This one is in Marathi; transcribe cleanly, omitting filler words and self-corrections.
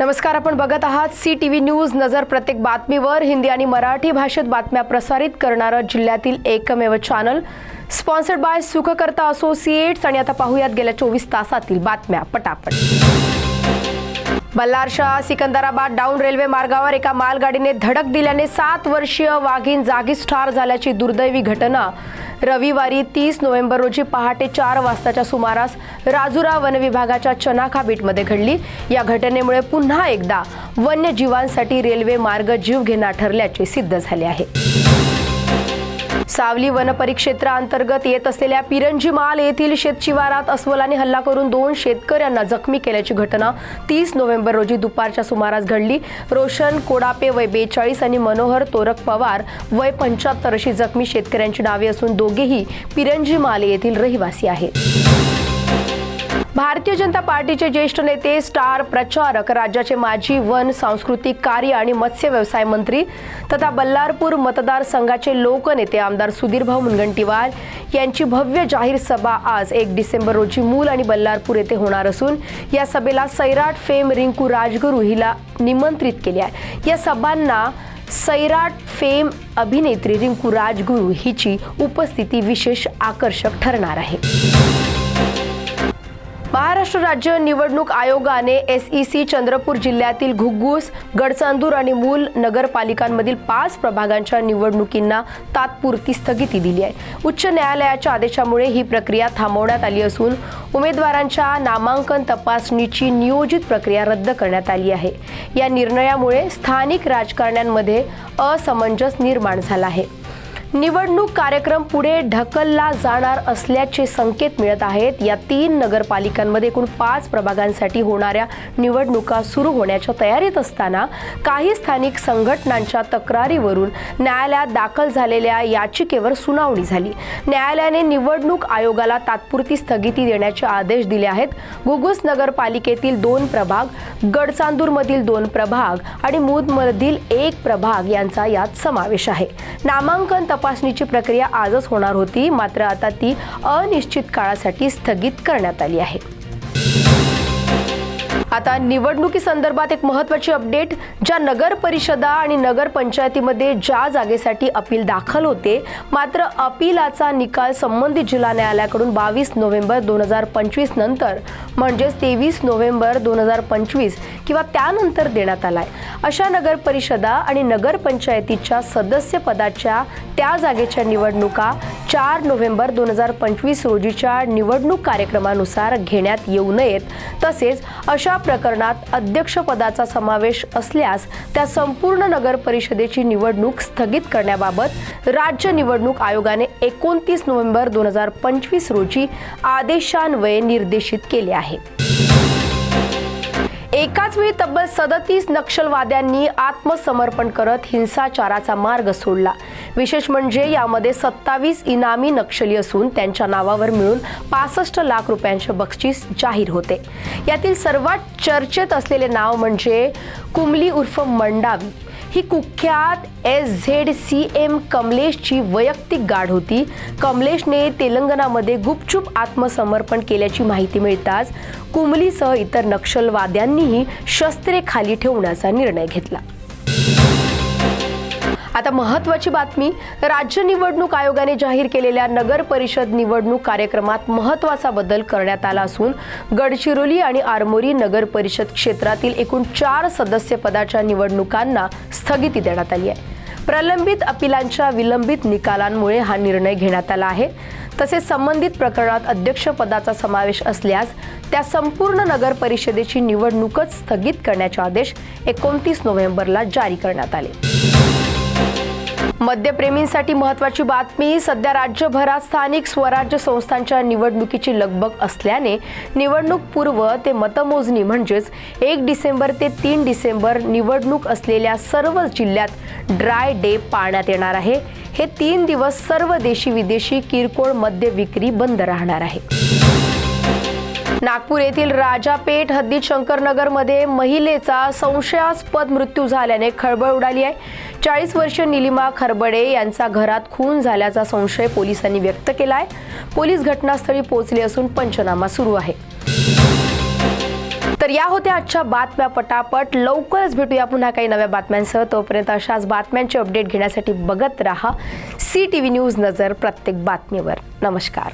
नमस्कार, आपण बघत आहात CTV न्यूज नजर. प्रत्येक बातमीवर हिंदी आणि मराठी भाषेत बातम्या प्रसारित करणारं जिल्ह्यातील एकमेव channel. Sponsored by Sukhkarta associates. आणि आता पाहूयात गेल्या 24 तासातील बातम्या पटापट. बल्लारशाह सिकंदराबाद डाऊन रेल्वे मार्गावर एका मालगाडीने धडक दिल्याने 7 वर्षीय वाघीण जागीच ठार झाल्याची दुर्दैवी घटना रविवारी 30 नोव्हेंबर रोजी पहाटे 4 वाजताच्या सुमारास राजुरा वन विभागाच्या चनाखा बीटमध्ये घडली. या घटनेमुळे पुन्हा एकदा वन्यजीवांसाठी रेल्वे मार्ग जीवघेणा ठरल्याचे सिद्ध झाले आहे. सावली वन परिक्षेत्राअंतर्गत येत असलेल्या पिरंजीमाल येथील शेतशिवारात अस्वलाने हल्ला करून 2 शेतकऱ्यांना जखमी केल्याची घटना 30 नोव्हेंबर रोजी दुपारच्या सुमारास घडली. रोशन कोडापे वय 42 आणि मनोहर तोरक पवार वय 75 अशी जखमी शेतकऱ्यांची नावे असून दोघेही पिरंजीमाल येथील रहिवासी आहेत. भारतीय जनता पार्टीचे ज्येष्ठ नेते, स्टार प्रचारक, राज्याचे माजी वन, सांस्कृतिक कार्य आणि मत्स्य व्यवसाय मंत्री तथा बल्लारपूर मतदारसंघाचे लोकनेते आमदार सुधीरभाऊ मुनगंटीवार यांची भव्य जाहीर सभा आज 1 डिसेंबर रोजी मूल आणि बल्लारपूर येथे होणार असून या सभेला सैराट फेम रिंकू राजगुरू हिला निमंत्रित केले आहे. या सभांना सैराट फेम अभिनेत्री रिंकू राजगुरू हिची उपस्थिती विशेष आकर्षक ठरणार आहे. महाराष्ट्र राज्य निवडणूक आयोगाने SEC चंद्रपूर जिल्ह्यातील घुग्गुस, गडचांदूर आणि मूल नगरपालिकांमधील 5 प्रभागांच्या निवडणुकींना तात्पुरती स्थगिती दिली आहे. उच्च न्यायालयाच्या आदेशामुळे ही प्रक्रिया थांबवण्यात आली असून उमेदवारांच्या नामांकन तपासणीची नियोजित प्रक्रिया रद्द करण्यात आली आहे. या निर्णयामुळे स्थानिक राजकारण्यांमध्ये असमंजस निर्माण झाला आहे. निवडणूक कार्यक्रम पुढे ढकलला जाणार असल्याचे संकेत मिळत आहेत. या 3 नगरपालिकांमध्ये एकूण 5 प्रभागांसाठी होणाऱ्या निवडणुका सुरू होण्याच्या तयारीत असताना काही स्थानिक संघटनांच्या तक्रारीवरून न्यायालयात दाखल झालेल्या याचिकेवर सुनावणी झाली. न्यायालयाने निवडणूक आयोगाला तात्पुरती स्थगिती देण्याचे आदेश दिले आहेत. घुग्गुस नगरपालिकेतील 2 प्रभाग, गडचांदूरमधील 2 प्रभाग आणि मूदमधील 1 प्रभाग यांचा यात समावेश आहे. नामांकन तपासणीची प्रक्रिया आजच होणार होती, मात्र आता ती अनिश्चित काळासाठी स्थगित करण्यात आली आहे. आता निवडणुकी संदर्भात एक महत्त्वाची अपडेट. ज्या नगर परिषदा आणि नगर पंचायतीमध्ये ज्या जागेसाठी अपील दाखल होते, मात्र अपीलाचा निकाल संबंधित जिल्हा न्यायालयाकडून 22 नोव्हेंबर 2025 नंतर म्हणजेच 23 नोव्हेंबर 2025 किंवा त्यानंतर देण्यात आलाय, अशा नगर परिषदा आणि नगर पंचायतीच्या सदस्य पदाच्या त्या जागेच्या निवडणुका 4 नोव्हेंबर 2025 रोजीच्या निवडणूक कार्यक्रमानुसार घेण्यात येऊ नयेत. तसेच अशा प्रकरणात अध्यक्षपदाचा समावेश असल्यास त्या संपूर्ण नगर परिषदेची निवडणूक स्थगित करण्याबाबत राज्य निवडणूक आयोगाने 29 नोव्हेंबर 2025 रोजी आदेशान्वये निर्देशित केले आहे. एकाच वेळी तब्बल 37 नक्षलवाद्यांनी आत्मसमर्पण करत हिंसाचाराचा मार्ग सोडला. विशेष म्हणजे यामध्ये 27 इनामी नक्षली असून त्यांच्या नावावर मिळून 65 लाख रुपयांचे बक्षीस जाहीर होते. यातील सर्वात चर्चेत असलेले नाव म्हणजे कुमली उर्फ मंडावी. ही कुख्यात SZCM कमलेशची वैयक्तिक गाढ होती. कमलेशने तेलंगणामध्ये गुपचूप आत्मसमर्पण केल्याची माहिती मिळताच कुमलीसह इतर नक्षलवाद्यांनीही शस्त्रे खाली ठेवण्याचा निर्णय घेतला. आता महत्त्वाची बातमी. राज्य निवडणूक आयोगाने जाहीर केलेल्या नगर परिषद निवडणूक कार्यक्रमात महत्त्वाचा बदल करण्यात आला असून गडचिरोली आणि आरमोरी नगर परिषद क्षेत्रातील एकूण 4 सदस्य पदाच्या निवडणुकांना स्थगिती देण्यात आली आहे. प्रलंबित अपीलांच्या विलंबित निकालांमुळे हा निर्णय घेण्यात आला आहे. तसेच संबंधित प्रकरणात अध्यक्षपदाचा समावेश असल्यास त्या संपूर्ण नगर परिषदेची निवडणूकच स्थगित करण्याचे आदेश 29 नोव्हेंबरला जारी करण्यात आले. मद्यप्रेमींसाठी महत्त्वाची बातमी. सध्या राज्यभरात स्थानिक स्वराज्य संस्थांच्या निवडणुकीची लगबग असल्याने निवडणूक पूर्व ते मतमोजणी म्हणजेच 1 डिसेंबर ते 3 डिसेंबर निवडणूक असलेल्या सर्व जिल्ह्यात ड्राय डे पाळण्यात येणार आहे. हे 3 दिवस सर्व देशी विदेशी किरकोळ मद्य विक्री बंद राहणार आहे. नागपूर येथील राजापेठ हद्दीत शंकरनगरमध्ये महिलेचा संशयास्पद मृत्यू झाल्याने खळबळ उडाली आहे. 40 वर्षीय निलिमा खरबडे यांचा घरात खून झाल्याचा संशय पोलिसांनी व्यक्त केला आहे. पोलीस घटनास्थळी पोहोचले असून पंचनामा सुरू आहे. तर या होत्या आजच्या बातम्या पटापट. लवकरच भेटूया पुन्हा काही नव्या बातम्यांसह. तोपर्यंत अशाच बातम्यांचे अपडेट घेण्यासाठी बघत रहा CTV न्यूज. नजर प्रत्येक बातमीवर. नमस्कार.